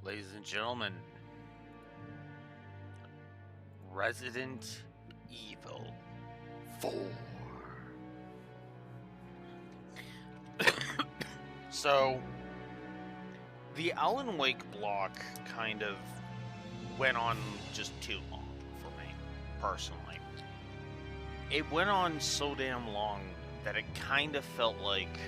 Ladies and gentlemen, Resident Evil 4. So, the Alan Wake block kind of went on just too long for me, personally. It went on so damn long that it kind of felt like...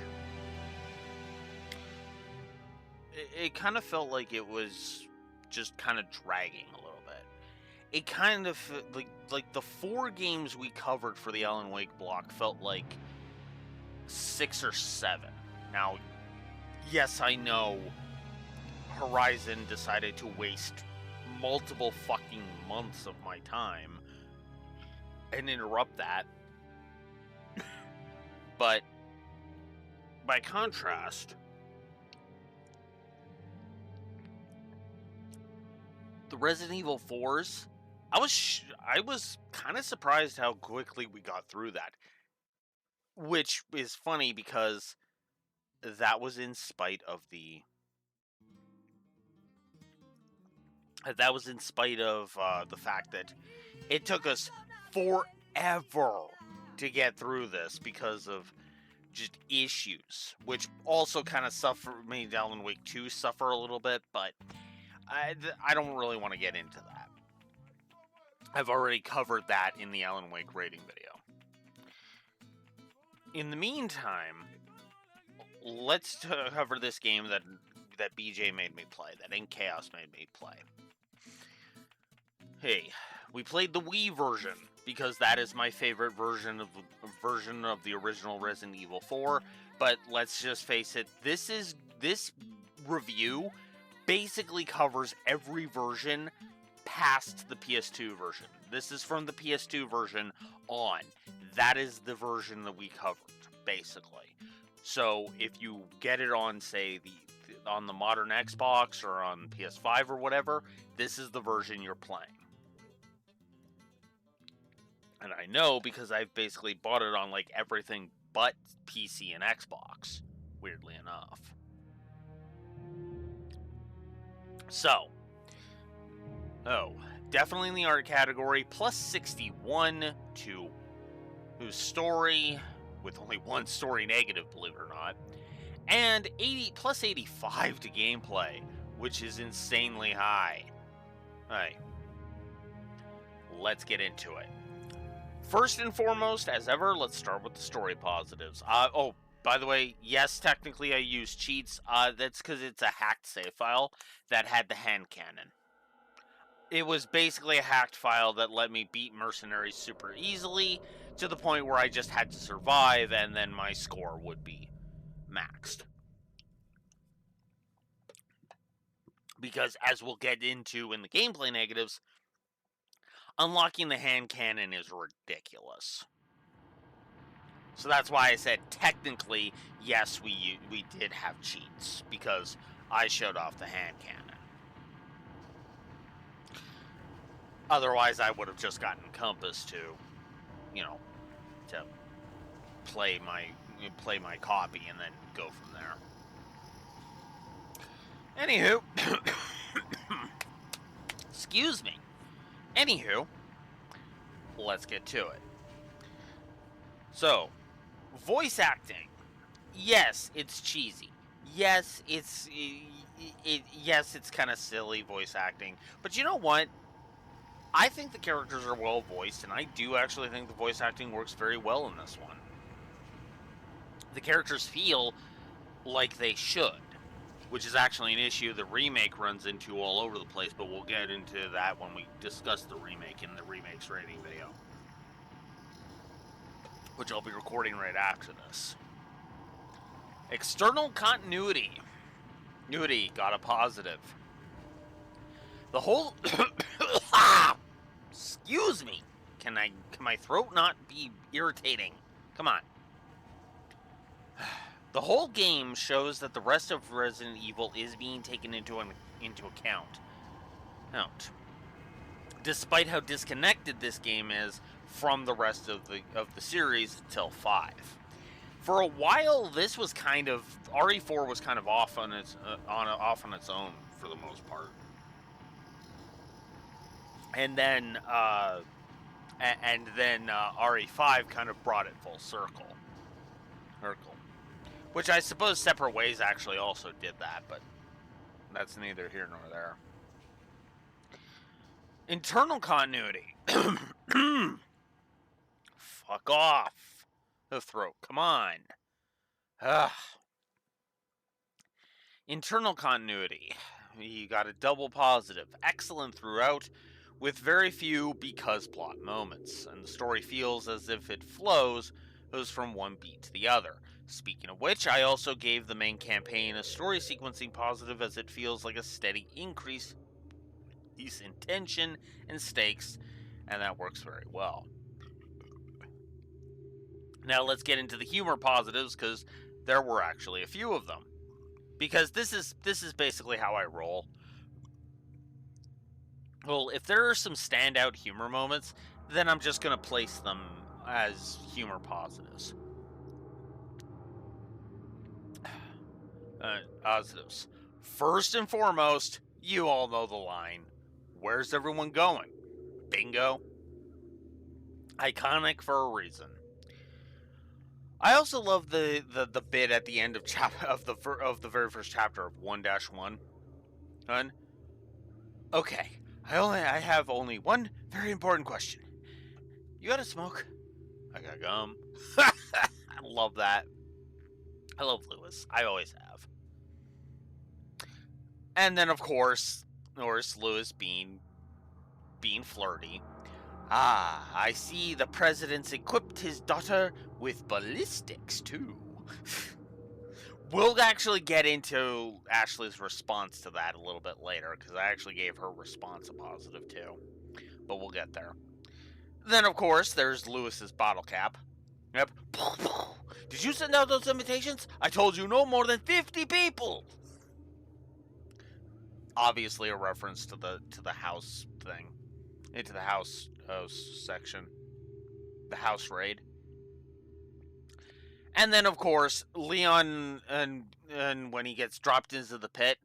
It kind of felt like it was just kind of dragging a little bit. It kind of like the 4 games we covered for the Alan Wake block felt like 6 or 7. Now, yes, I know Horizon decided to waste multiple fucking months of my time and interrupt that. But by contrast, the Resident Evil 4s, I was kind of surprised how quickly we got through that. Which is funny because that was in spite of the fact that it took us forever to get through this because of just issues, which also kind of made Alan Wake 2 suffer a little bit, but I don't really want to get into that. I've already covered that in the Alan Wake rating video. In the meantime, let's cover this game that BJ made me play, that InkChaos made me play. Hey, we played the Wii version because that is my favorite version of the original Resident Evil 4. But let's just face it, this review basically covers every version past the PS2 version. This is from the PS2 version on. That is the version that we covered, basically. So if you get it on, say, on the modern Xbox or on PS5 or whatever, this is the version you're playing. And I know because I've basically bought it on like everything but PC and Xbox, weirdly enough. So, definitely in the art category, plus 61 to whose story, with only one story negative, believe it or not, and plus 85 to gameplay, which is insanely high. Alright, let's get into it. First and foremost, as ever, let's start with the story positives. By the way, yes, technically I used cheats. That's because it's a hacked save file that had the hand cannon. It was basically a hacked file that let me beat mercenaries super easily, to the point where I just had to survive, and then my score would be maxed. Because, as we'll get into in the gameplay negatives, unlocking the hand cannon is ridiculous. So that's why I said, technically, yes, we did have cheats, because I showed off the hand cannon. Otherwise, I would have just gotten Compass to play my copy and then go from there. Anywho, excuse me. Anywho, let's get to it. So, voice acting. Yes, it's cheesy. Yes, it's kind of silly voice acting. But you know what? I think the characters are well voiced, and I do actually think the voice acting works very well in this one. The characters feel like they should, which is actually an issue the remake runs into all over the place, but we'll get into that when we discuss the remake in the remake's rating video, which I'll be recording right after this. External continuity. Got a positive. The whole... Excuse me. Can my throat not be irritating? Come on. The whole game shows that the rest of Resident Evil is being taken into account. Despite how disconnected this game is from the rest of the series until 5. For a while, this was kind of RE4 was kind of off on its own for the most part. And then RE5 kind of brought it full circle. Which I suppose Separate Ways actually also did that, but that's neither here nor there. Internal continuity. Fuck off. The throat. Come on. Ugh. Internal continuity. You got a double positive. Excellent throughout, with very few because plot moments, and the story feels as if it goes from one beat to the other. Speaking of which, I also gave the main campaign a story sequencing positive, as it feels like a steady increase in tension and stakes, and that works very well. Now let's get into the humor positives, because there were actually a few of them. Because this is basically how I roll. Well, if there are some standout humor moments, then I'm just going to place them as humor positives. Positives. First and foremost, you all know the line. Where's everyone going? Bingo. Iconic for a reason. I also love the bit at the end of the very first chapter of 1-1. Okay, I have only one very important question. You got a smoke? I got gum. I love that. I love Lewis. I always have. And then of course Lewis being flirty. Ah, I see the president's equipped his daughter with ballistics, too. We'll actually get into Ashley's response to that a little bit later, because I actually gave her response a positive, too. But we'll get there. Then, of course, there's Lewis's bottle cap. Yep. Did you send out those invitations? I told you no more than 50 people! Obviously a reference to the house thing. Into the house section. The house raid. And then, of course, Leon, and when he gets dropped into the pit,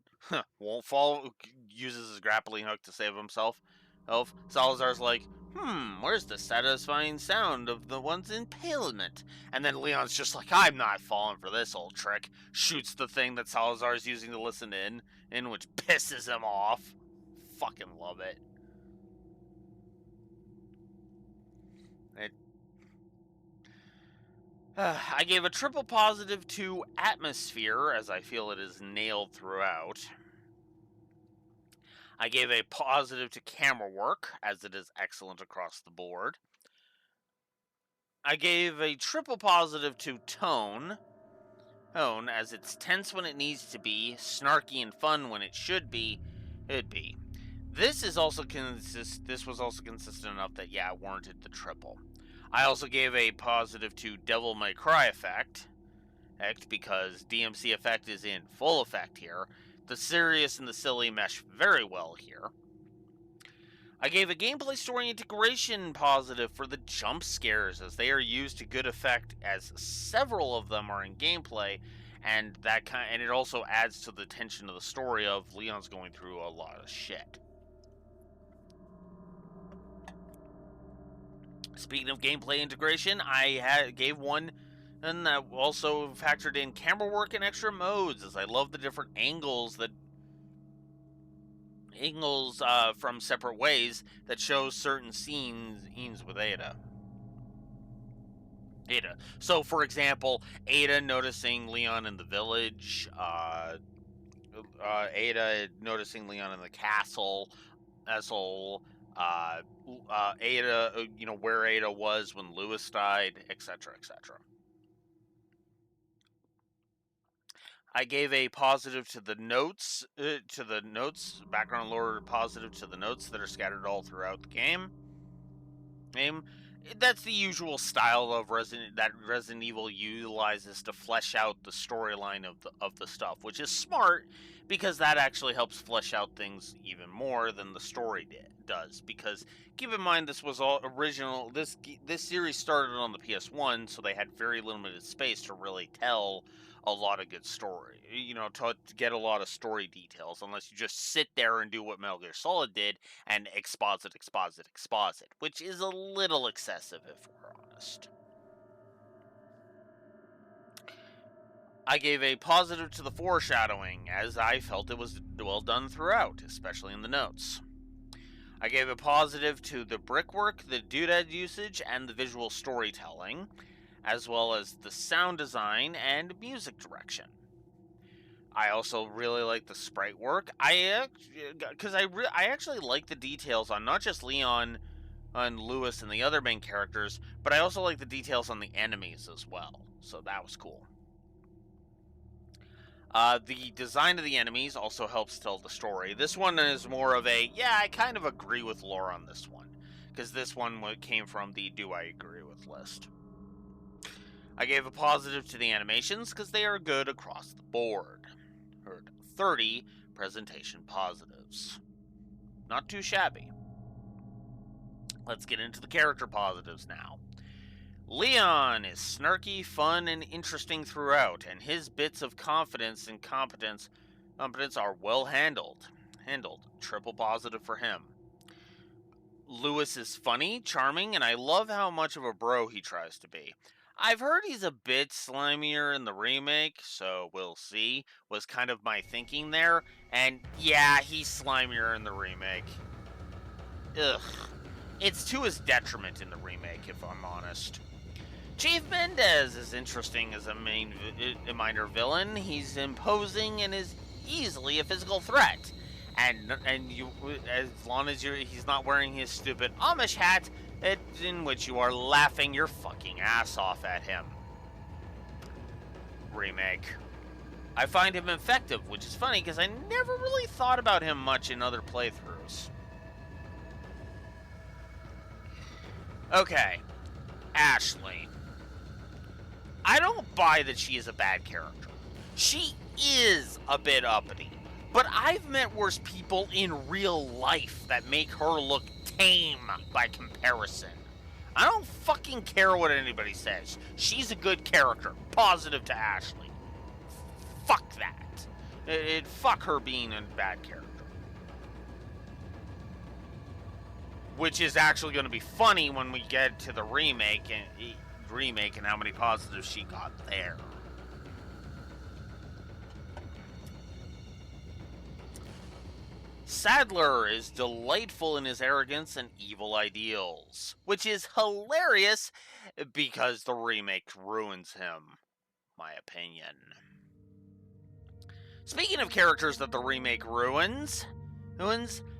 won't fall, uses his grappling hook to save himself. Salazar's like, where's the satisfying sound of the one's impalement? And then Leon's just like, I'm not falling for this old trick. Shoots the thing that Salazar's using to listen in which pisses him off. Fucking love it. I gave a triple positive to atmosphere, as I feel it is nailed throughout. I gave a positive to camera work, as it is excellent across the board. I gave a triple positive to tone, as it's tense when it needs to be, snarky and fun when it should be. This was also consistent enough that, yeah, it warranted the triple. I also gave a positive to Devil May Cry effect, because DMC effect is in full effect here. The serious and the silly mesh very well here. I gave a gameplay story integration positive for the jump scares, as they are used to good effect, as several of them are in gameplay, and it also adds to the tension of the story of Leon's going through a lot of shit. Speaking of gameplay integration, I gave one, and that also factored in camera work and extra modes, as I love the different angles from Separate Ways that show certain scenes with Ada. So, for example, Ada noticing Leon in the village, Ada noticing Leon in the castle, Ada, where Ada was when Lewis died, etc., etc. I gave a positive to the notes, background lore positive to the notes that are scattered all throughout the game. That's the usual style of Resident Evil utilizes to flesh out the storyline of the stuff, which is smart, because that actually helps flesh out things even more than the story did. does, because keep in mind this was all original. This series started on the PS1, so they had very limited space to really tell a lot of good story. To get a lot of story details, unless you just sit there and do what Metal Gear Solid did and exposit, which is a little excessive if we're honest. I gave a positive to the foreshadowing, as I felt it was well done throughout, especially in the notes. I gave a positive to the brickwork, the doodad usage, and the visual storytelling, as well as the sound design and music direction. I also really like the sprite work. I actually like the details on not just Leon and Lewis and the other main characters, but I also like the details on the enemies as well. So that was cool. The design of the enemies also helps tell the story. This one is more of a, yeah, I kind of agree with Laura on this one, because this one came from the do I agree with list. I gave a positive to the animations because they are good across the board. Heard 30 presentation positives. Not too shabby. Let's get into the character positives now. Leon is snarky, fun, and interesting throughout, and his bits of confidence and competence are well handled. Triple positive for him. Lewis is funny, charming, and I love how much of a bro he tries to be. I've heard he's a bit slimier in the remake, so we'll see, was kind of my thinking there. And yeah, he's slimier in the remake. Ugh. It's to his detriment in the remake, if I'm honest. Chief Mendez is interesting as a minor villain. He's imposing and is easily a physical threat. And you, as long as he's not wearing his stupid Amish hat, in which you are laughing your fucking ass off at him. Remake. I find him effective, which is funny because I never really thought about him much in other playthroughs. Okay, Ashley. I don't buy that she is a bad character. She is a bit uppity, but I've met worse people in real life that make her look tame by comparison. I don't fucking care what anybody says. She's a good character. Positive to Ashley. Fuck that. Fuck her being a bad character. Which is actually going to be funny when we get to the remake and how many positives she got there. Sadler is delightful in his arrogance and evil ideals, which is hilarious because the remake ruins him, my opinion. Speaking of characters that the remake ruins,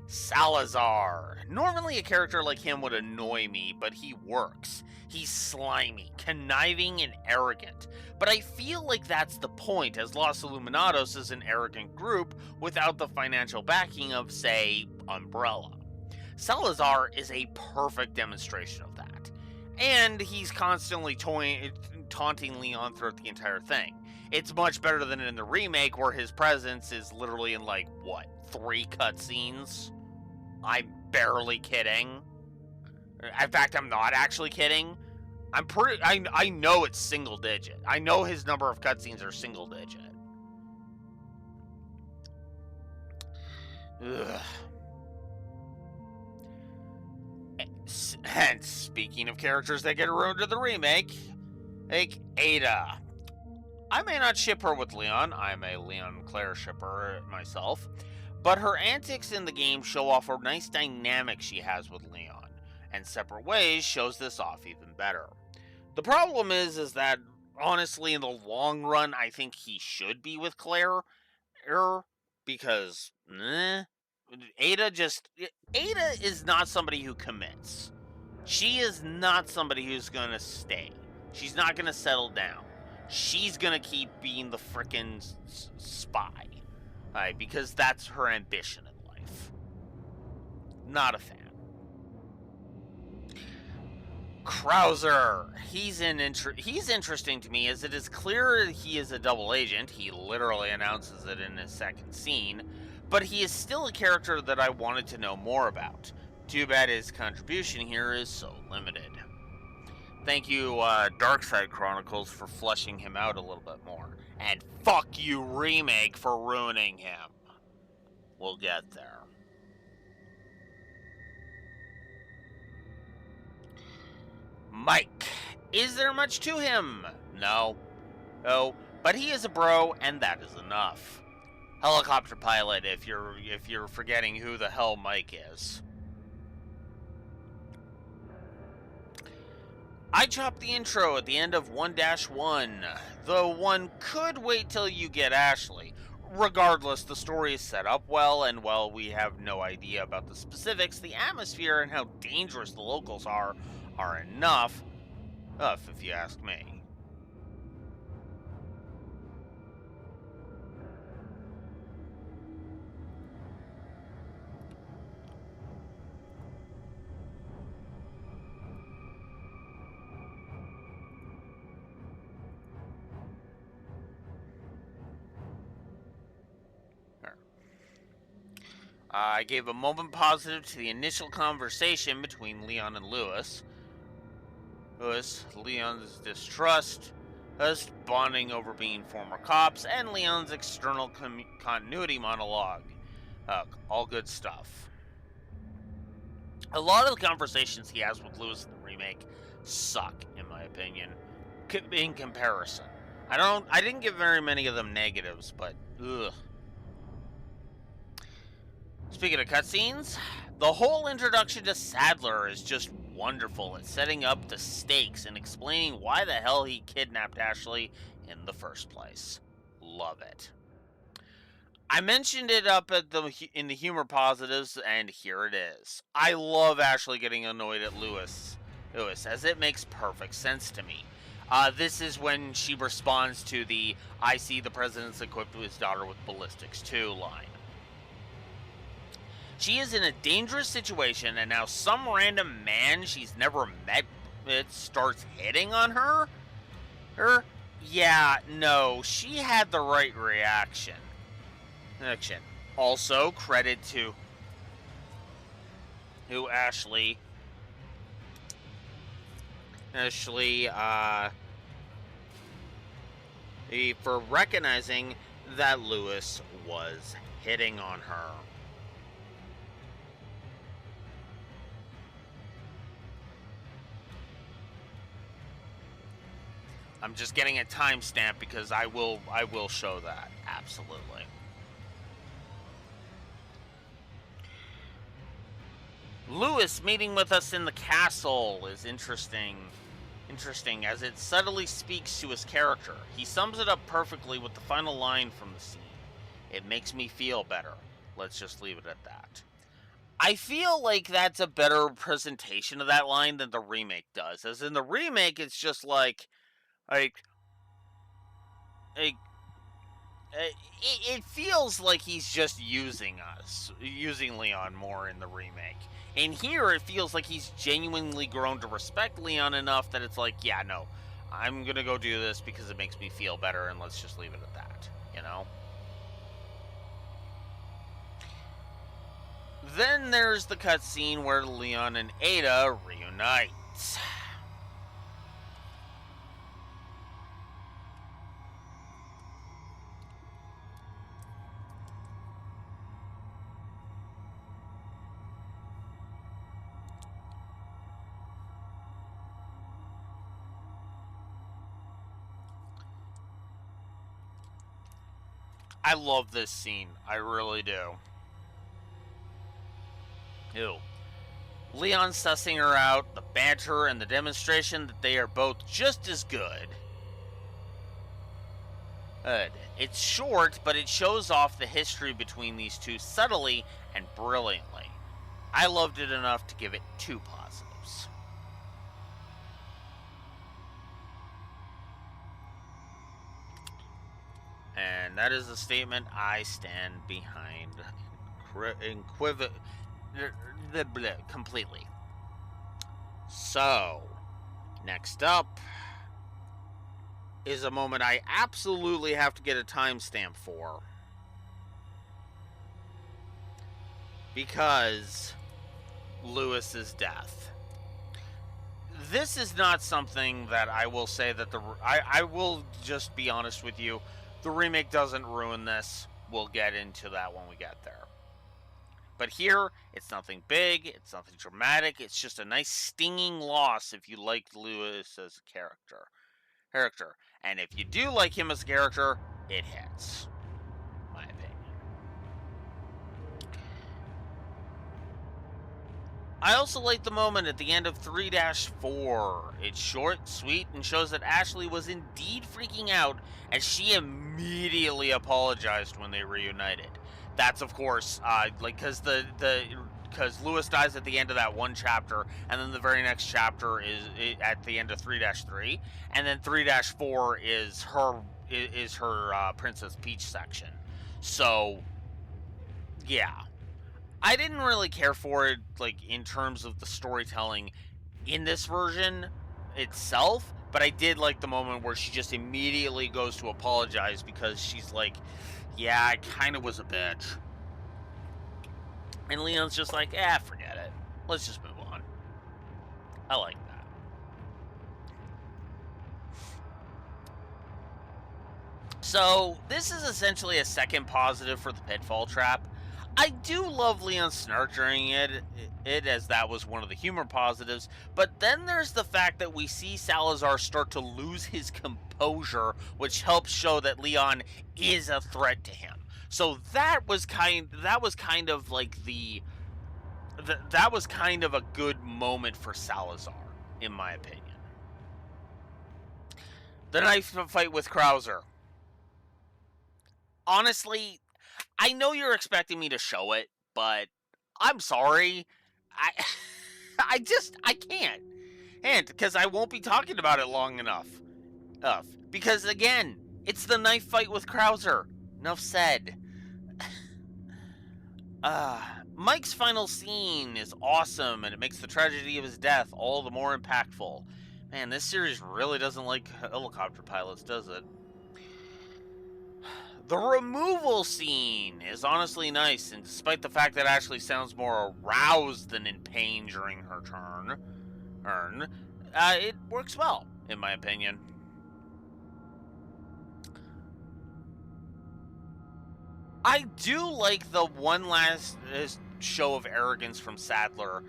Salazar. Normally a character like him would annoy me, but he works. He's slimy, conniving, and arrogant. But I feel like that's the point, as Los Illuminados is an arrogant group without the financial backing of, say, Umbrella. Salazar is a perfect demonstration of that. And he's constantly taunting Leon throughout the entire thing. It's much better than in the remake, where his presence is literally in, 3 cutscenes? I'm barely kidding. In fact, I'm not actually kidding. I know it's single digit. I know his number of cutscenes are single digit. Ugh. And speaking of characters that get ruined in the remake, like Ada. I may not ship her with Leon. I'm a Leon Claire shipper myself. But her antics in the game show off a nice dynamic she has with Leon, and Separate Ways shows this off even better. The problem is that, honestly, in the long run, I think he should be with Claire, because, Ada is not somebody who commits. She is not somebody who's gonna stay. She's not gonna settle down. She's gonna keep being the frickin' spy. Because that's her ambition in life. Not a fan. Krauser. He's interesting to me, as it is clear he is a double agent. He literally announces it in his second scene. But he is still a character that I wanted to know more about. Too bad his contribution here is so limited. Thank you, Darkside Chronicles, for fleshing him out a little bit more. And fuck you, Remake, for ruining him. We'll get there. Mike. Is there much to him? No. Oh, but he is a bro, and that is enough. Helicopter pilot, if you're forgetting who the hell Mike is. I chopped the intro at the end of 1-1, though one could wait till you get Ashley. Regardless, the story is set up well, and while we have no idea about the specifics, the atmosphere and how dangerous the locals are enough, if you ask me. I gave a moment positive to the initial conversation between Leon and Lewis. Leon's distrust, us bonding over being former cops, and Leon's external continuity monologue. All good stuff. A lot of the conversations he has with Lewis in the remake suck, in my opinion, in comparison. I didn't give very many of them negatives, but ugh. Speaking of cutscenes, the whole introduction to Sadler is just wonderful at setting up the stakes and explaining why the hell he kidnapped Ashley in the first place. Love it. I mentioned it up in the humor positives, and here it is. I love Ashley getting annoyed at Lewis, as it makes perfect sense to me. This is when she responds to the "I see the president's equipped his daughter with ballistics too" line. She is in a dangerous situation, and now some random man she's never met starts hitting on her? Yeah, no, she had the right reaction. Also, credit to Ashley. For recognizing that Lewis was hitting on her. I'm just getting a timestamp because I will show that. Absolutely. Lewis meeting with us in the castle is interesting as it subtly speaks to his character. He sums it up perfectly with the final line from the scene. It makes me feel better. Let's just leave it at that. I feel like that's a better presentation of that line than the remake does. As in the remake, it's just like it feels like he's just using Leon more in the remake. And here it feels like he's genuinely grown to respect Leon enough that it's like, yeah, no, I'm gonna go do this because it makes me feel better, and let's just leave it at that, you know? Then there's the cutscene where Leon and Ada reunite. I love this scene. I really do. Ew. Leon sussing her out, the banter, and the demonstration that they are both just as good. It's short, but it shows off the history between these two subtly and brilliantly. I loved it enough to give it 2 positives. And that is a statement I stand behind completely. So, next up is a moment I absolutely have to get a timestamp for. Because Lewis's death. This is not something that I will say that I will just be honest with you. The remake doesn't ruin this. We'll get into that when we get there. But here, it's nothing big, it's nothing dramatic, it's just a nice stinging loss if you liked Lewis as a character. And if you do like him as a character, it hits. My opinion. I also like the moment at the end of 3-4. It's short, sweet, and shows that Ashley was indeed freaking out as she immediately apologized when they reunited. That's, of course, because Lewis dies at the end of that one chapter, and then the very next chapter is at the end of 3-3, and then 3-4 is her Princess Peach section. So, yeah. I didn't really care for it, like, in terms of the storytelling in this version itself, but I did like the moment where she just immediately goes to apologize because she's like, yeah, I kind of was a bitch. And Leon's just like, forget it. Let's just move on. I like that. So, this is essentially a second positive for the Pitfall Trap. I do love Leon Snark during it, as that was one of the humor positives, but then there's the fact that we see Salazar start to lose his composure, which helps show that Leon is a threat to him. So that was kind of like that was kind of a good moment for Salazar, in my opinion. The knife fight with Krauser. Honestly, I know you're expecting me to show it, but I'm sorry. I can't. And because I won't be talking about it long enough. Because again, it's the knife fight with Krauser. Enough said. Mike's final scene is awesome, and it makes the tragedy of his death all the more impactful. Man, this series really doesn't like helicopter pilots, does it? The removal scene is honestly nice, and despite the fact that Ashley sounds more aroused than in pain during her turn, it works well, in my opinion. I do like the one last show of arrogance from Sadler,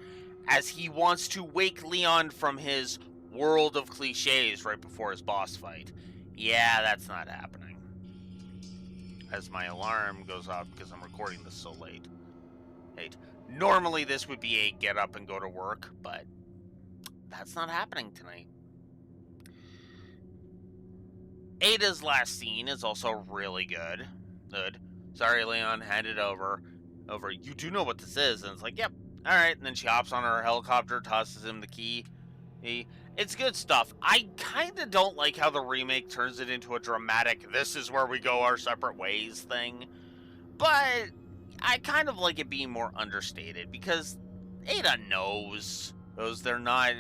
as he wants to wake Leon from his world of cliches right before his boss fight. Yeah, that's not happening. As my alarm goes off because I'm recording this so late. Normally this would be a get up and go to work, but that's not happening tonight. Ada's last scene is also really good. Sorry, Leon, hand it over. You do know what this is, and it's like, yep, alright, and then she hops on her helicopter, tosses him the key. It's good stuff. I kind of don't like how the remake turns it into a dramatic, this is where we go our separate ways thing. But I kind of like it being more understated, because Ada knows they're not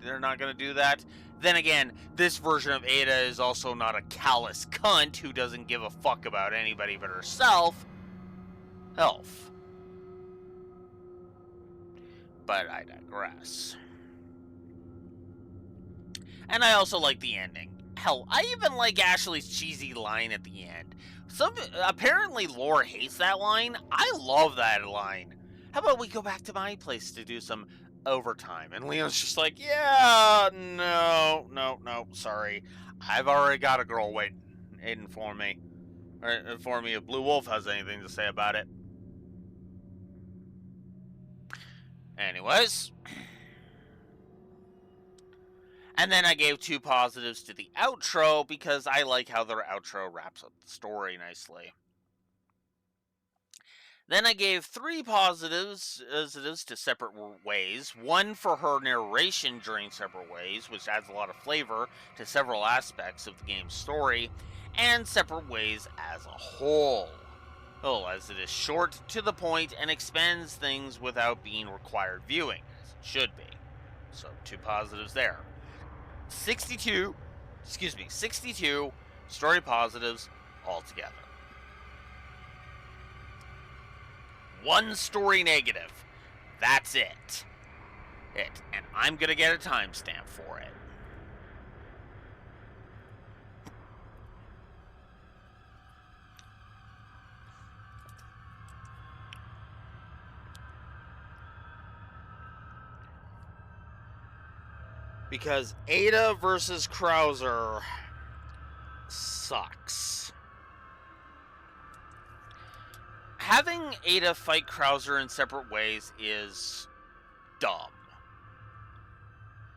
going to do that. Then again, this version of Ada is also not a callous cunt who doesn't give a fuck about anybody but herself. Elf. But I digress. And I also like the ending. Hell, I even like Ashley's cheesy line at the end. Apparently Laura hates that line. I love that line. How about we go back to my place to do some overtime? And Leon's just like, yeah, no, sorry. I've already got a girl waiting for me. Or for me if Blue Wolf has anything to say about it. Anyways. And then I gave 2 positives to the outro because I like how their outro wraps up the story nicely. Then I gave 3 positives to Separate Ways. 1 for her narration during Separate Ways, which adds a lot of flavor to several aspects of the game's story, and Separate Ways as a whole. As it is short, to the point, and expands things without being required viewing, as it should be. So 2 positives there. 62 story positives altogether. 1 story negative. That's it. And I'm gonna get a timestamp for it. Because Ada versus Krauser sucks. Having Ada fight Krauser in separate ways is dumb.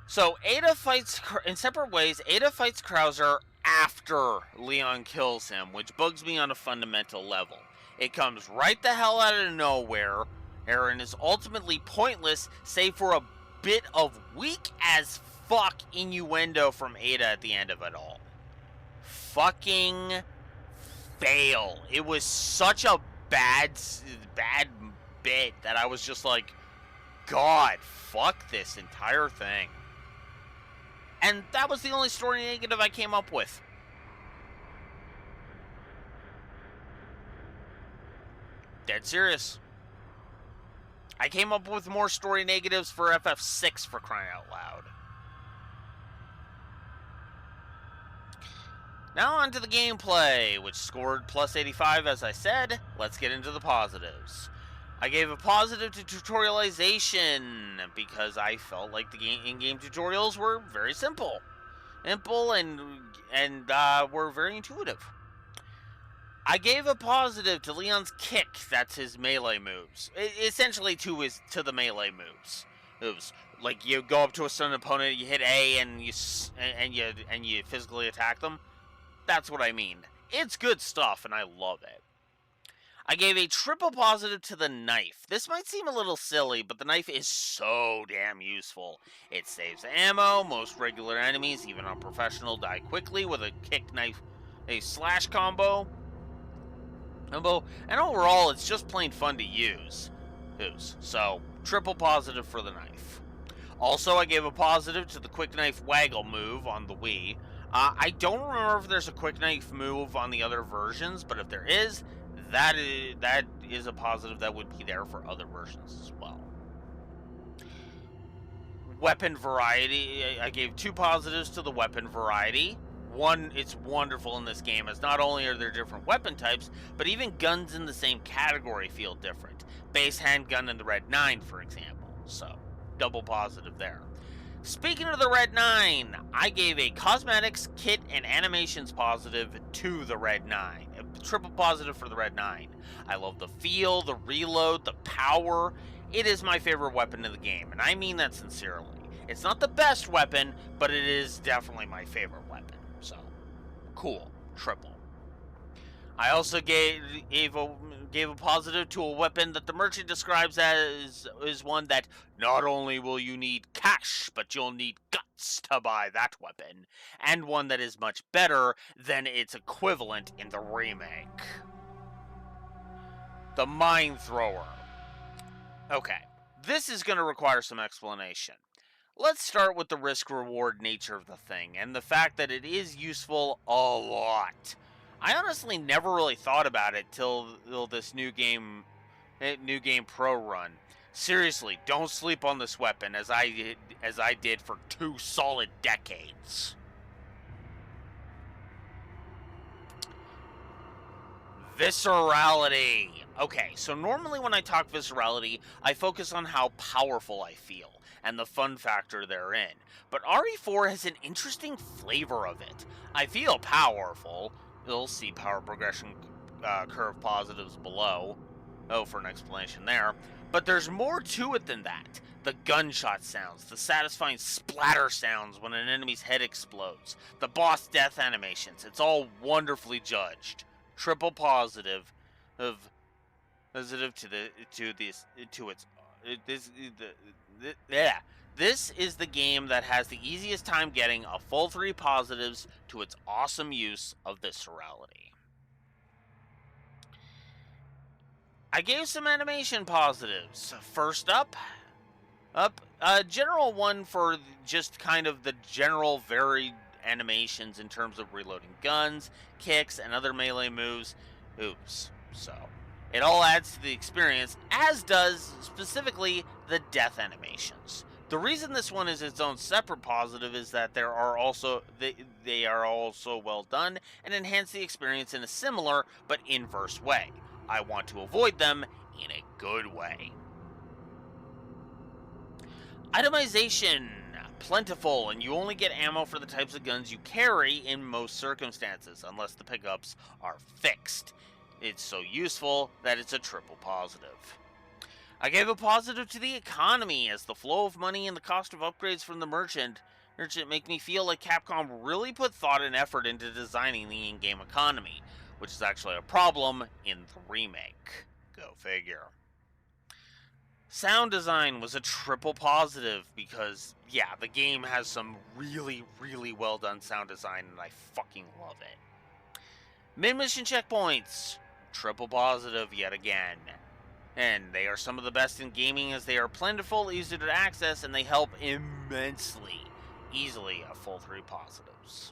So Ada fights in separate ways. Ada fights Krauser after Leon kills him, which bugs me on a fundamental level. It comes right the hell out of nowhere, and is ultimately pointless, save for a bit of weak as fuck innuendo from Ada at the end of it all. Fucking fail. It was such a bad bit that I was just like, God, fuck this entire thing. And that was the only story negative I came up with. Dead serious. I came up with more story negatives for FF6, for crying out loud. Now on to the gameplay, which scored plus 85 as I said. Let's get into the positives. I gave a positive to tutorialization because I felt like the in-game tutorials were very simple and were very intuitive. I gave a positive to Leon's kick. That's his melee moves. Essentially to the melee moves. It was like you go up to a certain opponent, you hit A, and you physically attack them. That's what I mean. It's good stuff, and I love it. I gave a triple positive to the knife. This might seem a little silly, but the knife is so damn useful. It saves ammo. Most regular enemies, even on professional, die quickly with a kick knife, a slash combo. And overall, it's just plain fun to use. So, triple positive for the knife. Also, I gave a positive to the quick knife waggle move on the Wii. I don't remember if there's a quick knife move on the other versions, but if there is, that is a positive that would be there for other versions as well. Weapon variety, I gave 2 positives to the weapon variety. One, it's wonderful in this game, as not only are there different weapon types, but even guns in the same category feel different. Base handgun in the Red 9, for example. So, double positive there. Speaking of the Red 9, I gave a cosmetics, kit, and animations positive to the Red 9. A triple positive for the Red 9. I love the feel, the reload, the power. It is my favorite weapon in the game, and I mean that sincerely. It's not the best weapon, but it is definitely my favorite weapon. So, cool. Triple. I also gave a positive to a weapon that the merchant describes as one that not only will you need cash, but you'll need guts to buy that weapon, and one that is much better than its equivalent in the remake. The Mine Thrower. Okay, this is going to require some explanation. Let's start with the risk-reward nature of the thing, and the fact that it is useful a lot. I honestly never really thought about it till this new game pro run. Seriously, don't sleep on this weapon as I did for 2 solid decades. Viscerality. Okay, so normally when I talk viscerality, I focus on how powerful I feel and the fun factor therein. But RE4 has an interesting flavor of it. I feel powerful. You'll see power progression curve positives below. Oh, for an explanation there. But there's more to it than that. The gunshot sounds, the satisfying splatter sounds when an enemy's head explodes, the boss death animations. It's all wonderfully judged. Triple positive This is the game that has the easiest time getting a full 3 positives to its awesome use of viscerality. I gave some animation positives. First up, general one for just kind of the general varied animations in terms of reloading guns, kicks, and other melee moves. So, it all adds to the experience, as does specifically the death animations. The reason this one is its own separate positive is that there are also they are also well done and enhance the experience in a similar but inverse way. I want to avoid them in a good way. Itemization plentiful, and you only get ammo for the types of guns you carry in most circumstances, unless the pickups are fixed. It's so useful that it's a triple positive. I gave a positive to the economy, as the flow of money and the cost of upgrades from the merchant make me feel like Capcom really put thought and effort into designing the in-game economy, which is actually a problem in the remake. Go figure. Sound design was a triple positive because, yeah, the game has some really, really well done sound design and I fucking love it. Mid-mission checkpoints, triple positive yet again. And they are some of the best in gaming as they are plentiful, easy to access, and they help immensely. Easily a full 3 positives.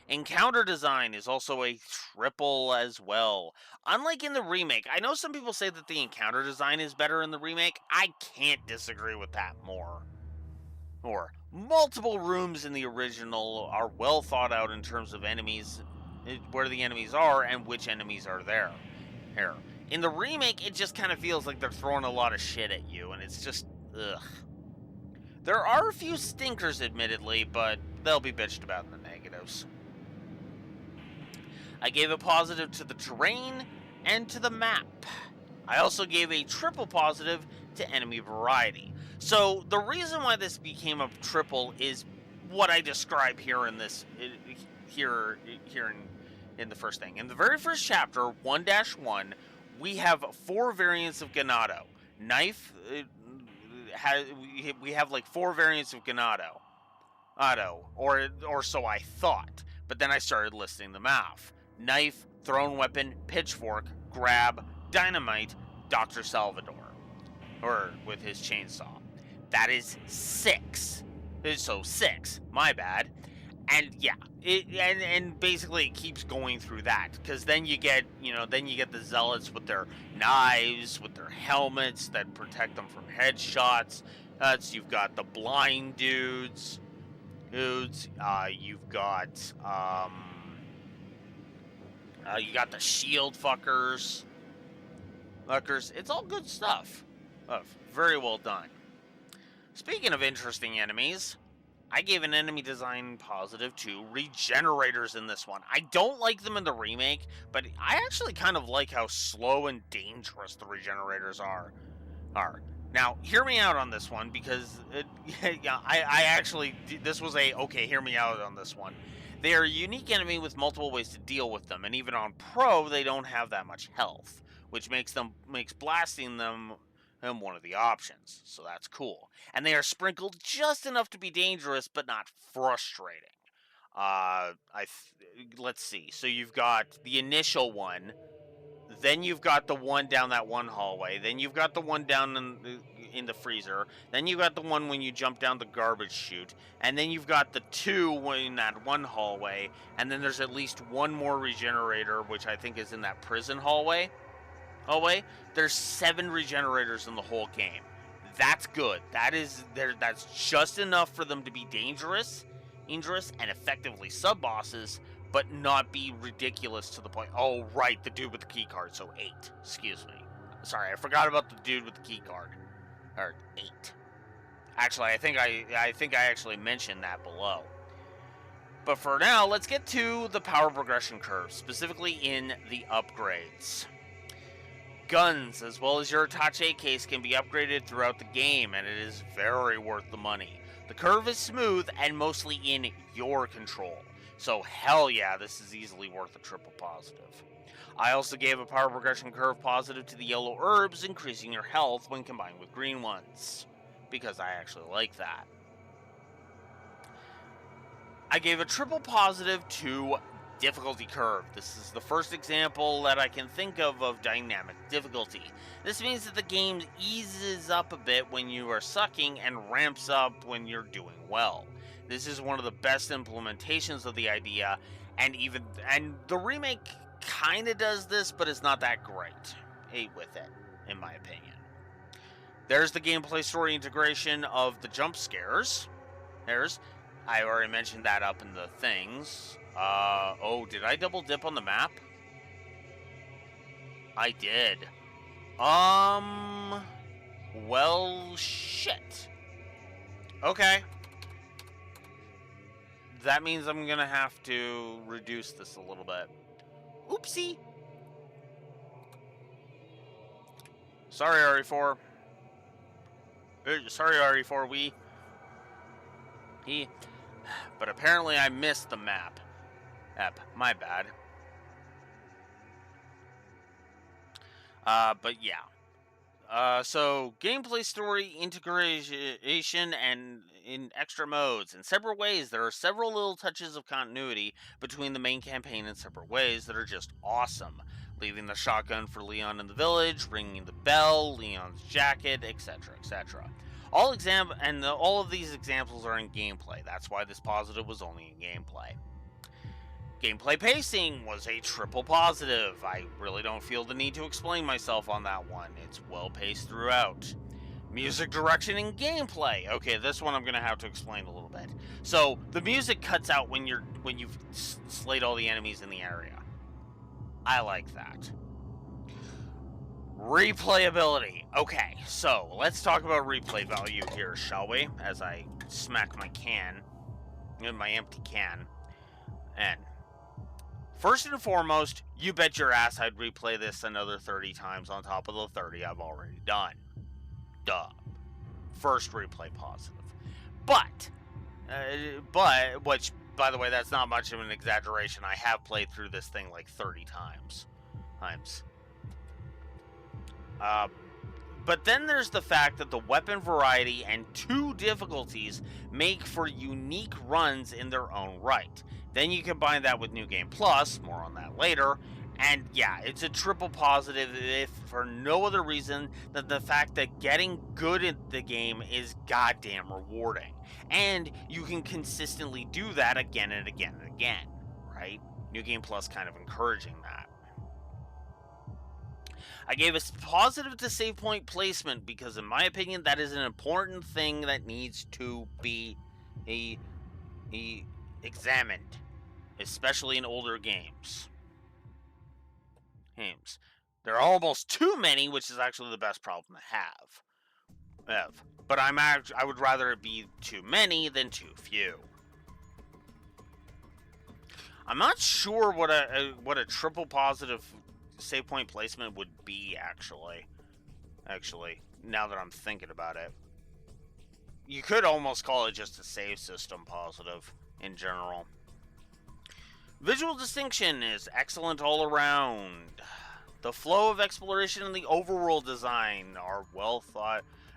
Encounter design is also a triple as well. Unlike in the remake, I know some people say that the encounter design is better in the remake. I can't disagree with that more. Or, multiple rooms in the original are well thought out in terms of enemies, where the enemies are and which enemies are there. Here. In the remake, it just kind of feels like they're throwing a lot of shit at you, and it's just, ugh. There are a few stinkers, admittedly, but they'll be bitched about in the negatives. I gave a positive to the terrain and to the map. I also gave a triple positive to enemy variety. So the reason why this became a triple is what I describe here in this in the first thing. In the very first chapter, 1-1, we have 4 variants of Ganado. Knife, we have like 4 variants of Ganado. Or so I thought. But then I started listing them off. Knife, thrown weapon, pitchfork, grab, dynamite, Dr. Salvador. Or with his chainsaw. That is 6. So 6, my bad. And yeah, and basically it keeps going through that, because then you get the zealots with their knives, with their helmets that protect them from headshots. So you've got the blind dudes. You've got you got the shield fuckers. It's all good stuff. Very well done. Speaking of interesting enemies, I gave an enemy design positive to regenerators in this one. I don't like them in the remake, but I actually kind of like how slow and dangerous the regenerators are. Now, hear me out on this one, because I actually, this was okay, hear me out on this one. They are a unique enemy with multiple ways to deal with them, and even on Pro, they don't have that much health, which makes blasting them one of the options, so that's cool. And they are sprinkled just enough to be dangerous, but not frustrating. Let's see. So you've got the initial one, then you've got the one down that one hallway, then you've got the one down in the freezer, then you've got the one when you jump down the garbage chute, and then you've got the 2 in that one hallway, and then there's at least one more regenerator, which I think is in that prison hallway. There's 7 regenerators in the whole game. That's good. That's just enough for them to be dangerous and effectively sub-bosses, but not be ridiculous to the point. Oh, right, the dude with the key card, so 8. Excuse me. Sorry, I forgot about the dude with the key card. Or 8. Actually, I think I actually mentioned that below. But for now, let's get to the power progression curve, specifically in the upgrades. Guns, as well as your Itachi case, can be upgraded throughout the game, and it is very worth the money. The curve is smooth and mostly in your control, so hell yeah, this is easily worth a triple positive. I also gave a power progression curve positive to the yellow herbs, increasing your health when combined with green ones, because I actually like that. I gave a triple positive to difficulty curve. This is the first example that I can think of dynamic difficulty. This means that the game eases up a bit when you are sucking and ramps up when you're doing well. This is one of the best implementations of the idea, and the remake kind of does this, but it's not that great with it, in my opinion. There's the gameplay story integration of the jump scares. I already mentioned that up in the things. Oh, did I double dip on the map? I did. Well, shit. Okay. That means I'm gonna have to reduce this a little bit. Oopsie. Sorry, RE4. Sorry, RE4, But apparently I missed the map. My bad. But yeah. So gameplay story integration and in extra modes. In separate ways, there are several little touches of continuity between the main campaign in separate ways that are just awesome. Leaving the shotgun for Leon in the village, ringing the bell, Leon's jacket, etc., etc. All of these examples are in gameplay. That's why this positive was only in gameplay. Gameplay pacing was a triple positive. I really don't feel the need to explain myself on that one. It's well paced throughout. Music direction and gameplay. Okay, this one I'm gonna have to explain a little bit. So the music cuts out when you've slayed all the enemies in the area. I like that. Replayability. Okay, so let's talk about replay value here, shall we? As I smack my empty can. And first and foremost, you bet your ass I'd replay this another 30 times on top of the 30 I've already done. Duh. First replay positive. But, which, by the way, that's not much of an exaggeration. I have played through this thing like 30 times. But then there's the fact that the weapon variety and 2 difficulties make for unique runs in their own right. Then you combine that with New Game Plus, more on that later, and yeah, it's a triple positive if for no other reason than the fact that getting good at the game is goddamn rewarding. And you can consistently do that again and again and again, right? New Game Plus kind of encouraging that. I gave a positive to save point placement because in my opinion that is an important thing that needs to be examined, especially in older games. There are almost too many, which is actually the best problem to have. But I would rather it be too many than too few. I'm not sure what a triple positive save point placement would be actually, now that I'm thinking about it. You could almost call it just a save system positive in general. Visual distinction is excellent all around. The flow of exploration and the overworld design are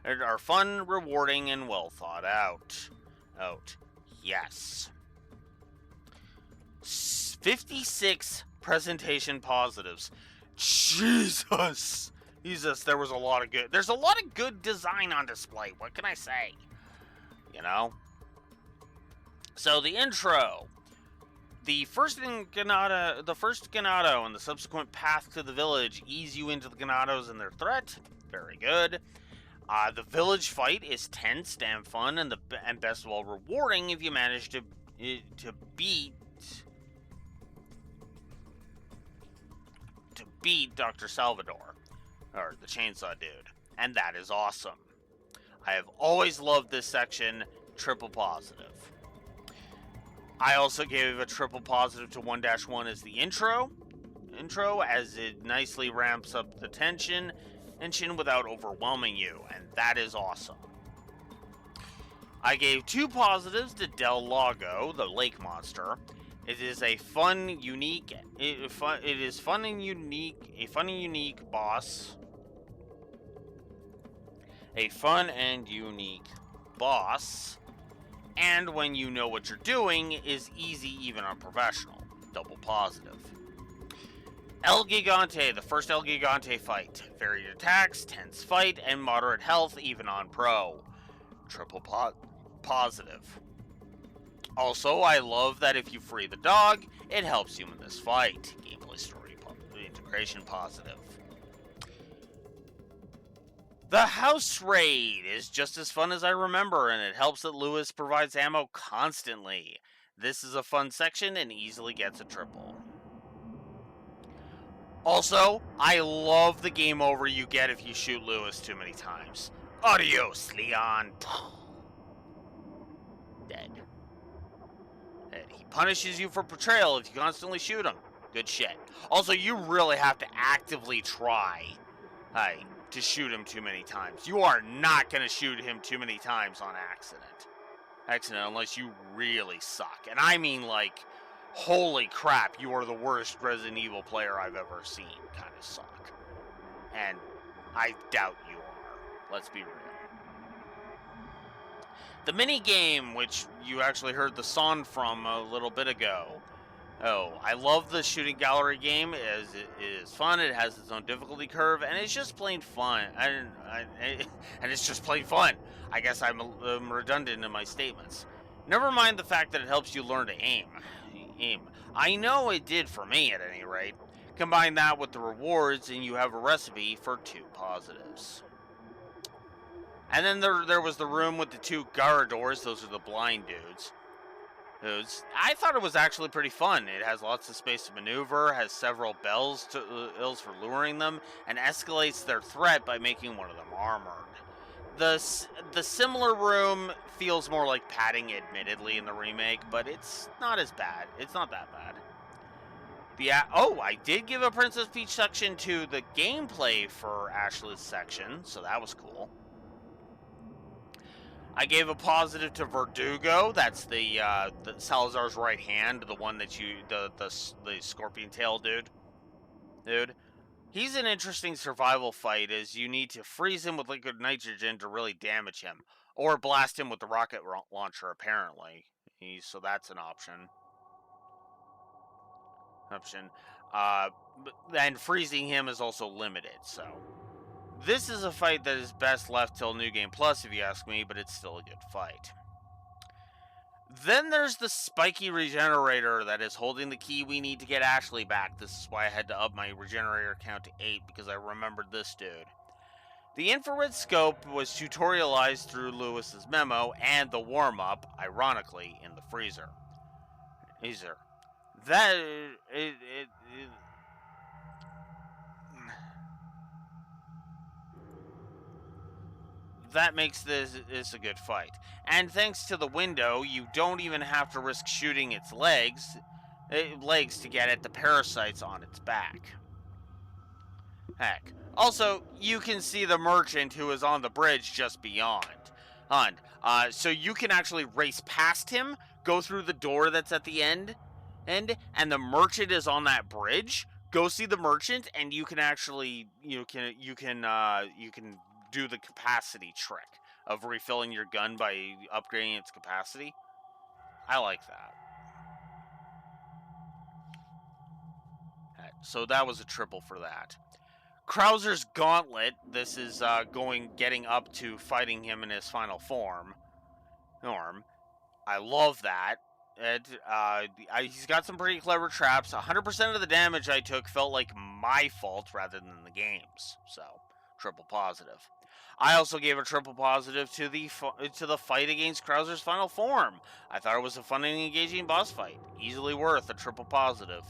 are fun, rewarding, and well thought out. Yes. 56 presentation positives. Jesus, there was a lot of good. There's a lot of good design on display. What can I say? So the intro. The first Ganado and the subsequent path to the village ease you into the Ganados and their threat. Very good. The village fight is tense and fun, and best of all rewarding if you manage to beat Dr. Salvador, or the Chainsaw Dude, and that is awesome. I have always loved this section. Triple positive. I also gave a triple positive to 1-1 as the intro, as it nicely ramps up the tension without overwhelming you, and that is awesome. I gave 2 positives to Del Lago, the lake monster. It is a fun and unique boss. A fun and unique boss. And when you know what you're doing, is easy even on professional. Double positive. El Gigante, the first El Gigante fight. Varied attacks, tense fight, and moderate health even on pro. Triple positive. Also, I love that if you free the dog, it helps you in this fight. Gameplay story integration positive. The house raid is just as fun as I remember, and it helps that Lewis provides ammo constantly. This is a fun section and easily gets a triple. Also, I love the game over you get if you shoot Lewis too many times. Adios, Leon. Dead. And he punishes you for betrayal if you constantly shoot him. Good shit. Also, you really have to actively try to shoot him too many times. You are not going to shoot him too many times on accident unless you really suck. And I mean, like, holy crap, you are the worst Resident Evil player I've ever seen kind of suck. And I doubt you are. Let's be real. The mini game, which you actually heard the song from a little bit ago. Oh, I love the shooting gallery game. It is fun. It has its own difficulty curve, and it's just plain fun. And it's just plain fun. I guess I'm redundant in my statements. Never mind the fact that it helps you learn to aim. I know it did for me, at any rate. Combine that with the rewards, and you have a recipe for 2 positives. And then there was the room with the 2 Garradors. Those are the blind dudes. I thought it was actually pretty fun. It has lots of space to maneuver, has several bells for luring them, and escalates their threat by making one of them armored. The similar room feels more like padding, admittedly, in the remake, but it's not as bad. It's not that bad. I did give a Princess Peach section to the gameplay for Ashley's section, so that was cool. I gave a positive to Verdugo. That's the Salazar's right hand, the one that the scorpion tail dude. He's an interesting survival fight, as you need to freeze him with liquid nitrogen to really damage him, or blast him with the rocket launcher. Apparently, so that's an option. And freezing him is also limited. So. This is a fight that is best left till New Game Plus, if you ask me, but it's still a good fight. Then there's the spiky regenerator that is holding the key we need to get Ashley back. This is why I had to up my regenerator count to 8, because I remembered this dude. The infrared scope was tutorialized through Lewis's memo and the warm-up, ironically, in the freezer. That makes this a good fight. And thanks to the window, you don't even have to risk shooting its legs to get at the parasites on its back. Heck. Also, you can see the merchant who is on the bridge just beyond. So you can actually race past him, go through the door that's at the end, and the merchant is on that bridge. Go see the merchant, and you can actually you can do the capacity trick of refilling your gun by upgrading its capacity. I like that. So that was a triple for that. Krauser's Gauntlet. This is getting up to fighting him in his final form. I love that. He's got some pretty clever traps. 100% of the damage I took felt like my fault rather than the game's. So, triple positive. I also gave a triple positive to the fight against Krauser's final form. I thought it was a fun and engaging boss fight. Easily worth a triple positive.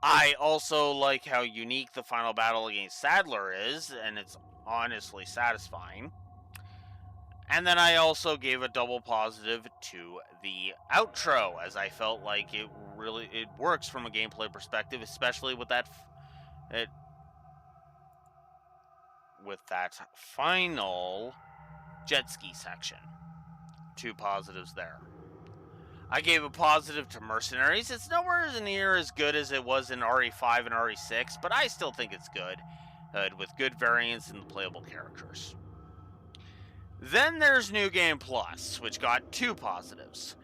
I also like how unique the final battle against Sadler is, and it's honestly satisfying. And then I also gave a double positive to the outro, as I felt like it works from a gameplay perspective, especially with that final jet ski section. 2 positives there. I gave a positive to Mercenaries. It's nowhere near as good as it was in RE5 and RE6, but I still think it's good, with good variants in the playable characters. Then there's New Game Plus, which got 2 positives.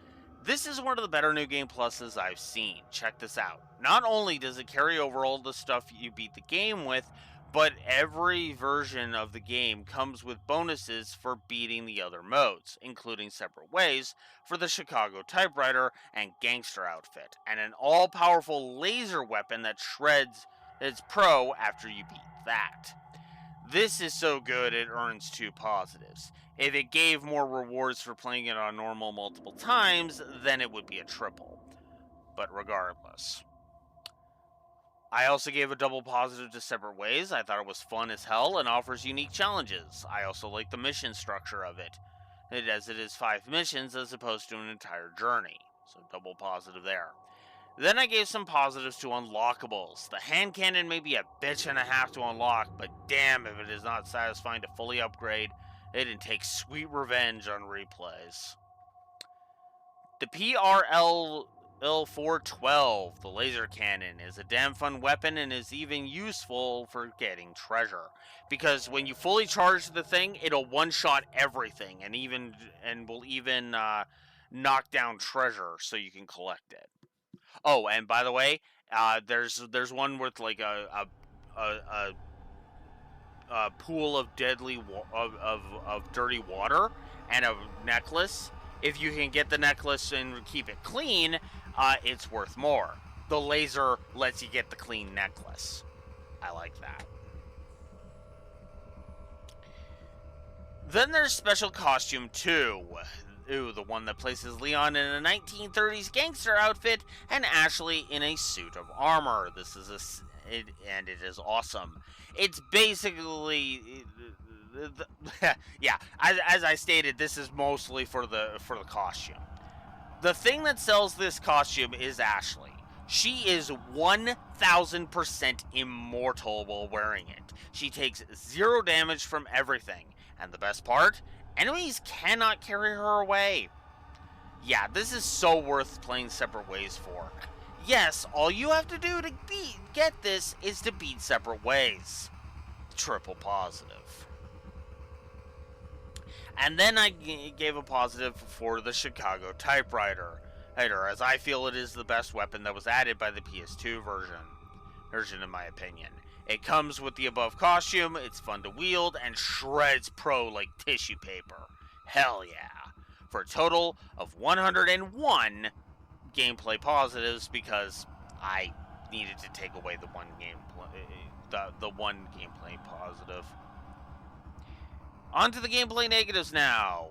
This is one of the better New Game Pluses I've seen. Check this out. Not only does it carry over all the stuff you beat the game with, but every version of the game comes with bonuses for beating the other modes, including separate ways for the Chicago typewriter and gangster outfit, and an all-powerful laser weapon that shreds It's pro after you beat that. This is so good it earns 2 positives. If it gave more rewards for playing it on normal multiple times, then it would be a triple. But regardless. I also gave a double positive to Separate Ways. I thought it was fun as hell and offers unique challenges. I also like the mission structure of it, as it is 5 missions as opposed to an entire journey. So double positive there. Then I gave some positives to unlockables. The hand cannon may be a bitch and a half to unlock, but damn if it is not satisfying to fully upgrade it and take sweet revenge on replays. The PRL-412, the laser cannon, is a damn fun weapon and is even useful for getting treasure. Because when you fully charge the thing, it'll one-shot everything and will even knock down treasure so you can collect it. Oh, and by the way, there's one with like a pool of deadly of dirty water and a necklace. If you can get the necklace and keep it clean, it's worth more. The laser lets you get the clean necklace. I like that. Then there's Special Costume 2. Ooh, the one that places Leon in a 1930s gangster outfit and Ashley in a suit of armor. This is it is awesome. It's basically, yeah. As I stated, this is mostly for the costume. The thing that sells this costume is Ashley. She is 1000% immortal while wearing it. She takes 0 damage from everything, and the best part, enemies cannot carry her away. Yeah, this is so worth playing Separate Ways for. Yes, all you have to do to get this is to beat Separate Ways. Triple positive. And then I gave a positive for the Chicago Typewriter, as I feel it is the best weapon that was added by the PS2 version in my opinion. It comes with the above costume, it's fun to wield, and shreds pro like tissue paper. Hell yeah. For a total of 101 gameplay positives, because I needed to take away the one gameplay positive. On to the gameplay negatives now.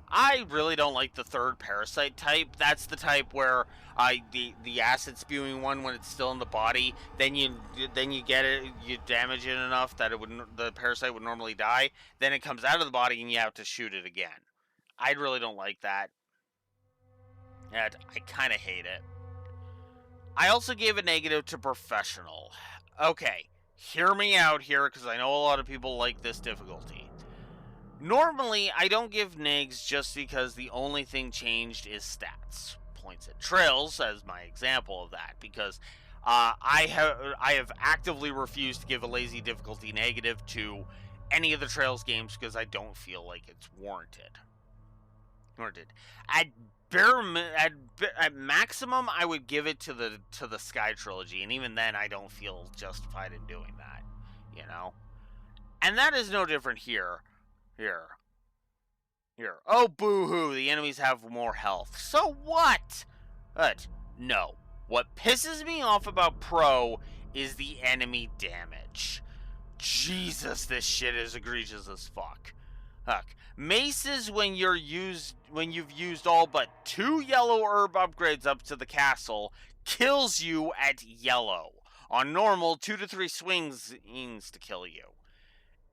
I really don't like the third parasite type. That's the type where the acid spewing one, when it's still in the body, then you get it, you damage it enough that the parasite would normally die. Then it comes out of the body and you have to shoot it again. I really don't like that. And I kind of hate it. I also gave a negative to Professional. Okay, hear me out here, because I know a lot of people like this difficulty. Normally, I don't give negs just because the only thing changed is stats. Points and trails as my example of that, because I have actively refused to give a lazy difficulty negative to any of the Trails games because I don't feel like it's warranted. At maximum, I would give it to the Sky trilogy, and even then, I don't feel justified in doing that. You know, and that is no different here. Here. Oh, boo-hoo, the enemies have more health. So what? But, no. What pisses me off about Pro is the enemy damage. Jesus, this shit is egregious as fuck. Maces, when you've used all but 2 yellow herb upgrades up to the castle, kills you at yellow. On normal, 2 to 3 swings means to kill you.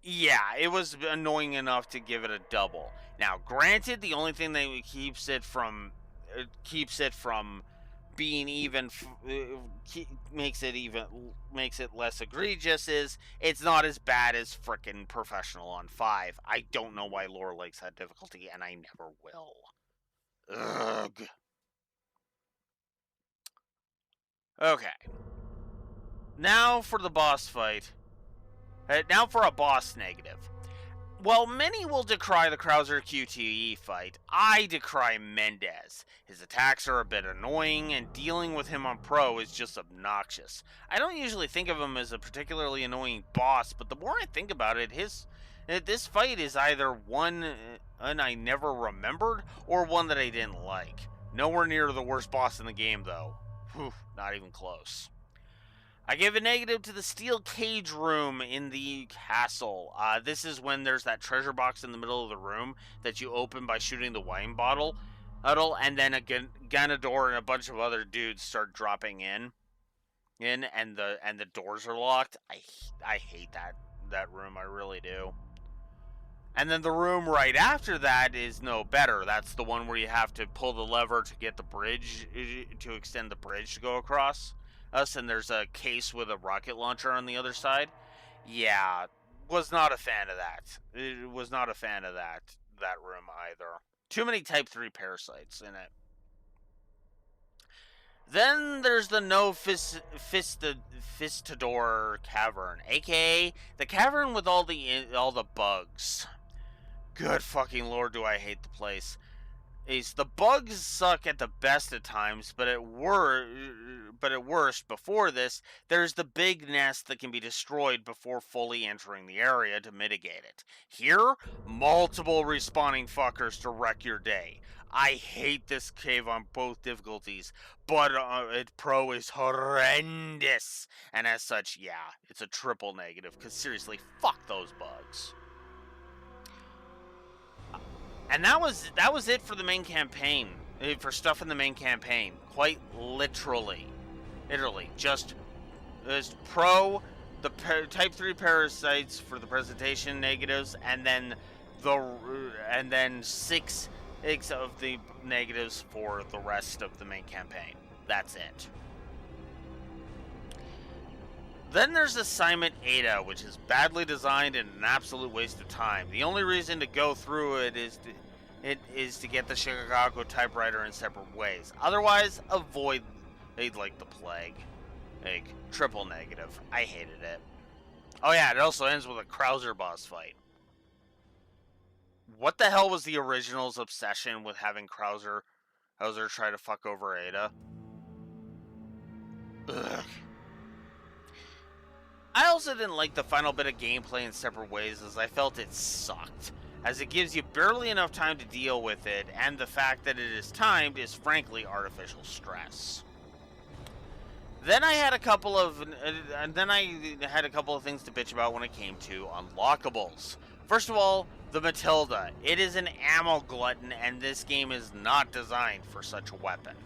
Yeah, it was annoying enough to give it a double. Now, granted, the only thing that keeps it from being even, makes it less egregious is it's not as bad as frickin' Professional on 5. I don't know why Lore likes that difficulty, and I never will. Ugh. Okay. Now for the boss fight. Now for a boss negative. While many will decry the Krauser QTE fight, I decry Mendez. His attacks are a bit annoying, and dealing with him on Pro is just obnoxious. I don't usually think of him as a particularly annoying boss, but the more I think about it, this fight is either one I never remembered, or one that I didn't like. Nowhere near the worst boss in the game, though. Whew, not even close. I gave a negative to the steel cage room in the castle. This is when there's that treasure box in the middle of the room that you open by shooting the wine bottle, and then a Ganador and a bunch of other dudes start dropping in, and the doors are locked. I hate that room. I really do. And then the room right after that is no better. That's the one where you have to pull the lever to get the bridge, to extend the bridge to go across us, and there's a case with a rocket launcher on the other side. Yeah, was not a fan of that. It was not a fan of that room either. Too many Type 3 parasites in it. Then there's the No Fistador Cavern, aka the cavern with all the bugs. Good fucking lord, do I hate the place. The bugs suck at the best of times, but at worst, before this, there's the big nest that can be destroyed before fully entering the area to mitigate it. Here, multiple respawning fuckers to wreck your day. I hate this cave on both difficulties, but Pro is horrendous, and as such, yeah, it's a triple negative, because seriously, fuck those bugs. And that was it for the main campaign, for stuff in the main campaign. Quite literally, just Pro, the Type 3 parasites for the presentation negatives, and then 6 of the negatives for the rest of the main campaign. That's it. Then there's Assignment Ada, which is badly designed and an absolute waste of time. The only reason to go through it is to get the Chicago typewriter in separate ways. Otherwise, avoid it like the plague. Like, triple negative. I hated it. Oh yeah, it also ends with a Krauser boss fight. What the hell was the original's obsession with having Krauser try to fuck over Ada? Ugh. I also didn't like the final bit of gameplay in separate ways, as I felt it sucked, as it gives you barely enough time to deal with it, and the fact that it is timed is frankly artificial stress. Then I had a couple of things to bitch about when it came to unlockables. First of all, the Matilda. It is an ammo glutton, and this game is not designed for such a weapon.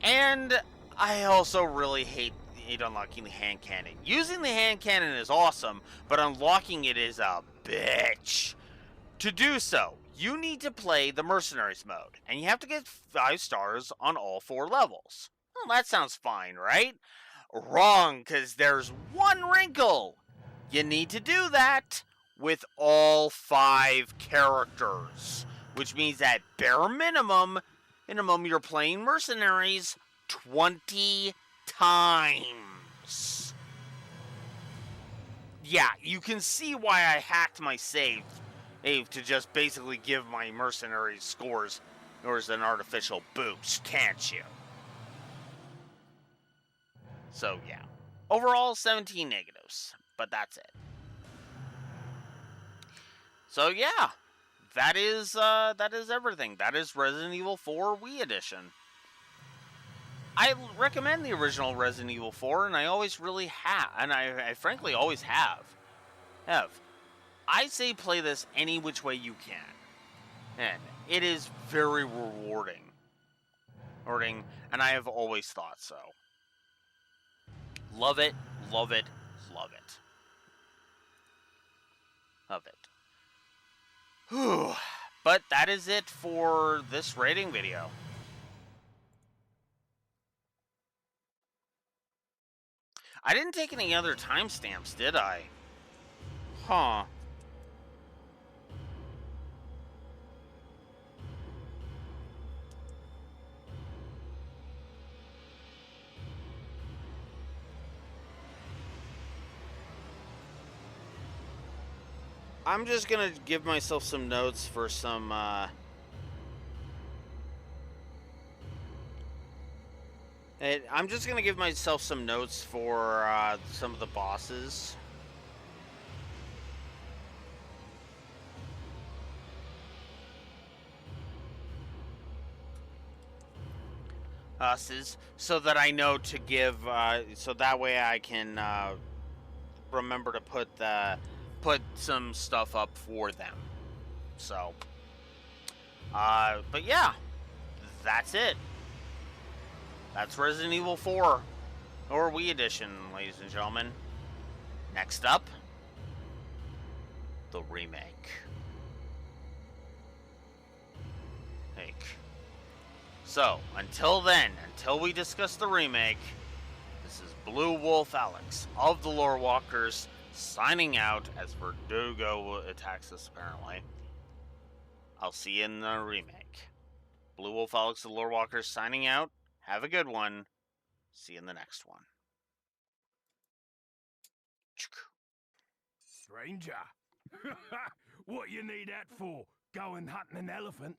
And I also really hate unlocking the hand cannon. Using the hand cannon is awesome, but unlocking it is a bitch. To do so, you need to play the Mercenaries mode, and you have to get 5 stars on all 4 levels. Well, that sounds fine, right? Wrong, because there's one wrinkle. You need to do that with all 5 characters, which means at bare minimum, you're playing Mercenaries 20 times. Yeah, you can see why I hacked my save to just basically give my Mercenaries scores as an artificial boost, can't you? So yeah, overall 17 negatives, but that's it. So yeah, that is everything. That is Resident Evil 4 Wii Edition. I recommend the original Resident Evil 4, and I always really have, and I frankly always have. I say play this any which way you can, and it is very rewarding, and I have always thought so. Love it, love it, love it. Love it. Whew. But that is it for this rating video. I didn't take any other timestamps, did I? Huh. I'm just gonna give myself some notes for some, I'm just gonna give myself some notes for, some of the bosses. us's, so that I know to give, so that way I can remember to put some stuff up for them. So, but yeah, that's it. That's Resident Evil 4, or Wii Edition, ladies and gentlemen. Next up, the remake. So, until then, until we discuss the remake, this is Blue Wolf Alex of the Lore Walkers signing out as Verdugo attacks us, apparently. I'll see you in the remake. Blue Wolf Alex of the Lore Walkers signing out. Have a good one. See you in the next one. Stranger, what you need that for? Going hunting an elephant?